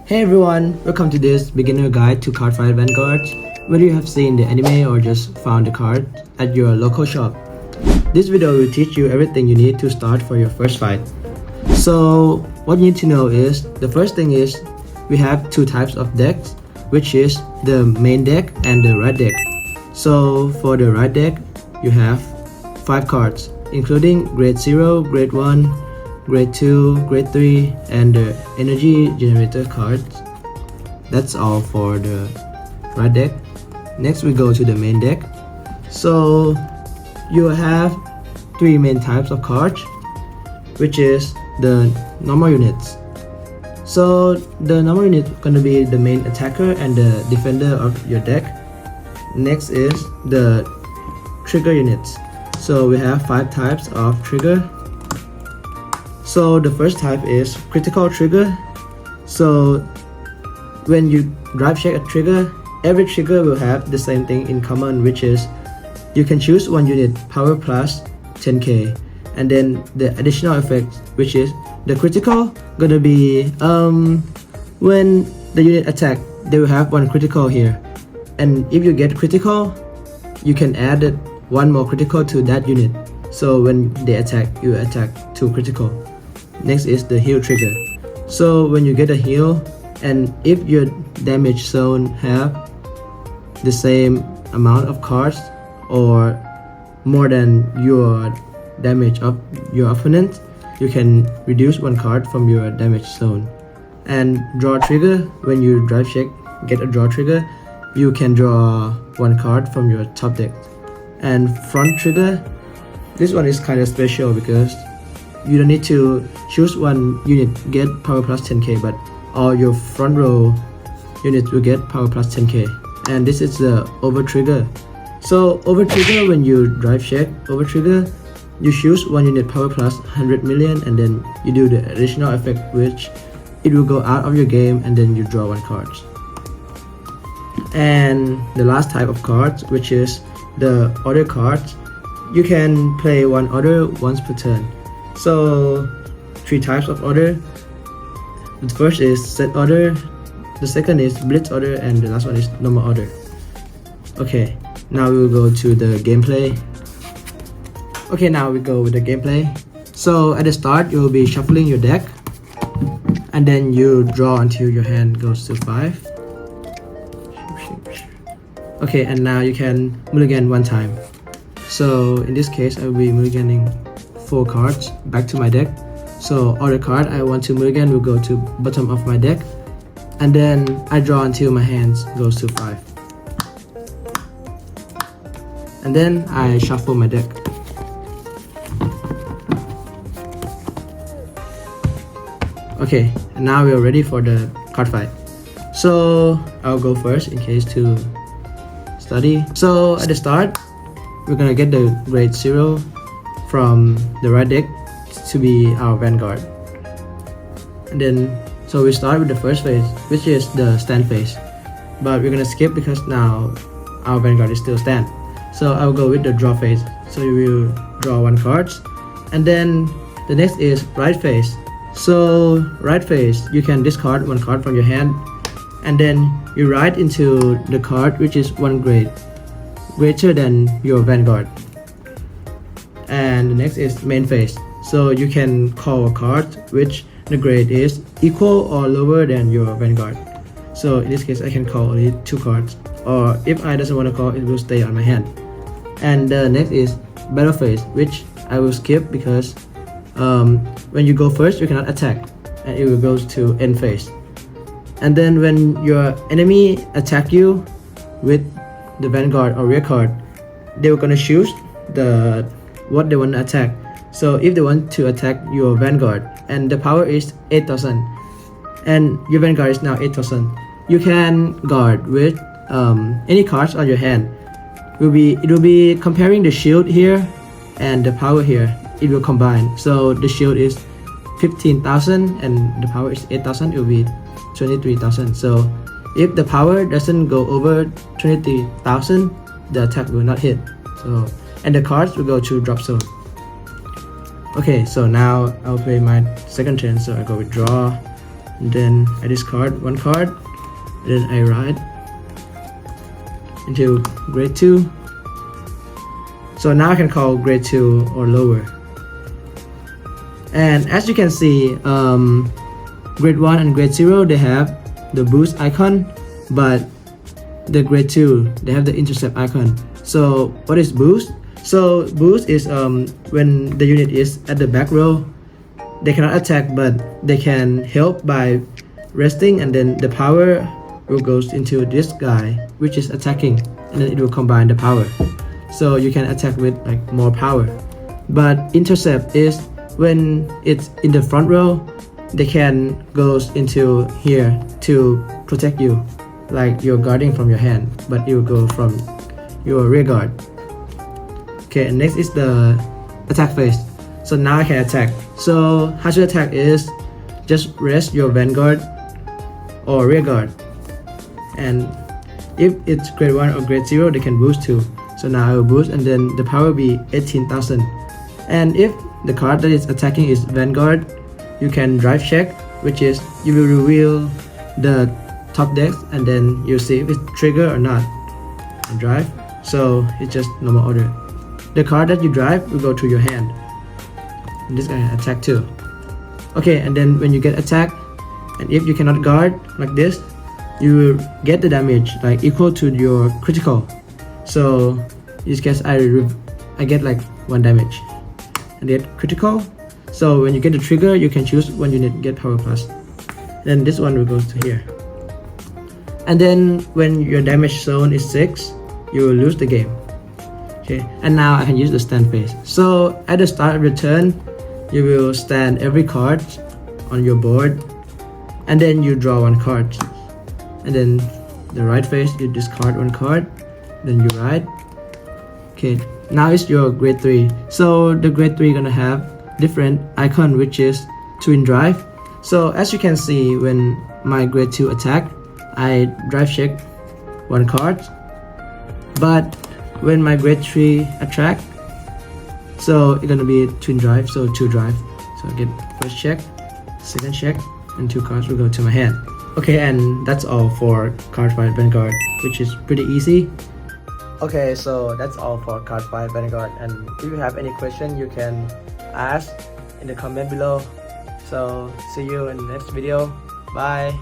Hey everyone, welcome to this beginner guide to Cardfight Vanguard. Whether you have seen the anime or just found the card at your local shop, this video will teach you everything you need to start for your first fight. So what you need to know is, the first thing is, we have two types of decks, which is the main deck and the right deck. So for the right deck, you have 5 cards, including grade 0, grade 1, grade 2, grade 3, and the energy generator cards. That's all for the right deck. Next we go to the main deck. So you have 3 main types of cards, which is the normal units. So the normal unit is going to be the main attacker and the defender of your deck. Next is the trigger units. So we have 5 types of trigger. So the first type is critical trigger. So when you drive check a trigger, every trigger will have the same thing in common, which is you can choose one unit power plus 10k, and then the additional effect, which is the critical, gonna be when the unit attack, they will have one critical here, and if you get critical, you can add one more critical to that unit. So when they attack, you attack 2 critical. Next is the heal trigger. So when you get a heal, and if your damage zone have the same amount of cards or more than your damage of your opponent, you can reduce 1 card from your damage zone. And draw trigger, when you drive check, get a draw trigger, you can draw 1 card from your top deck. And front trigger, this one is kind of special because you don't need to choose one unit get power plus 10k, but all your front row units will get power plus 10k. And this is the over trigger. So over trigger, when you drive check over trigger, you choose one unit power plus 100 million, and then you do the additional effect, which it will go out of your game, and then you draw 1 card. And the last type of cards, which is the order cards, you can play 1 order once per turn. So 3 types of order. The first is set order, the second is blitz order, and the last one is normal order. Okay, now we will go to the gameplay. Okay, now we go with the gameplay. So at the start, you will be shuffling your deck, and then you draw until your hand goes to 5. Okay, and now you can mulligan 1 time. So in this case, I will be mulliganing 4 cards back to my deck. So order card I want to mulligan will go to bottom of my deck, and then I draw until my hands goes to 5, and then I shuffle my deck. Okay, and now we are ready for the card fight. So I'll go first in case to study. So at the start, we're gonna get the grade 0 from the right deck to be our Vanguard. And then, so we start with the first phase, which is the stand phase. But we're gonna skip because now our Vanguard is still stand. So I'll go with the draw phase. So you will draw 1 card. And then the next is right phase. So right phase, you can discard 1 card from your hand, and then you write into the card which is 1 grade greater than your Vanguard. And the next is main phase. So you can call a card which the grade is equal or lower than your Vanguard. So in this case, I can call only 2 cards, or if I doesn't want to call, it will stay on my hand. And the next is battle phase, which I will skip because when you go first, you cannot attack, and it will go to end phase. And then when your enemy attack you with the Vanguard or rear card, they were gonna choose what they want to attack. So if they want to attack your Vanguard, and the power is 8000, and your Vanguard is now 8000, you can guard with any cards on your hand. It will be comparing the shield here and the power here. It will combine. So the shield is 15,000 and the power is 8,000. It will be 23,000. So if the power doesn't go over 23,000, the attack will not hit. So, and the cards will go to drop zone. Okay, so now I'll play my second turn. So I go with draw, and then I discard one card, and then I ride into grade 2. So now I can call grade 2 or lower. And as you can see, grade 1 and grade 0 they have the boost icon, but the grade 2 they have the intercept icon. So what is boost? So boost is when the unit is at the back row, they cannot attack, but they can help by resting, and then the power will goes into this guy which is attacking, and then it will combine the power, so you can attack with like more power. But intercept is when it's in the front row, they can goes into here to protect you, like you're guarding from your hand, but it will go from your rear guard. Okay, and next is the attack phase. So now I can attack. So how to attack is just rest your Vanguard or rear guard, and if it's grade 1 or grade 0 they can boost too. So now I will boost, and then the power will be 18,000. And if the card that is attacking is Vanguard, you can drive check, which is you will reveal the top decks, and then you see if it's trigger or not. And drive, so it's just normal order. The card that you drive will go to your hand, and this guy attack too. Okay, and then when you get attacked, and if you cannot guard like this, you will get the damage like equal to your critical. So in this case I get like 1 damage and get critical. So when you get the trigger, you can choose one unit get power plus, then this one will go to here. And then when your damage zone is 6, you will lose the game. Okay, and now I can use the stand phase. So at the start of the turn, you will stand every card on your board, and then you draw 1 card, and then the right phase you discard 1 card, then you ride. Okay, now it's your grade 3. So the grade 3 gonna have different icon, which is twin drive. So as you can see, when my grade 2 attack, I drive check 1 card, but when my grade 3 attack, so it's gonna be twin drive, so 2 drive. So I get first check, second check, and 2 cards will go to my hand. Okay, and that's all for Cardfight Vanguard, which is pretty easy. Okay, so that's all for Cardfight Vanguard, and if you have any question, you can ask in the comment below. So see you in the next video. Bye.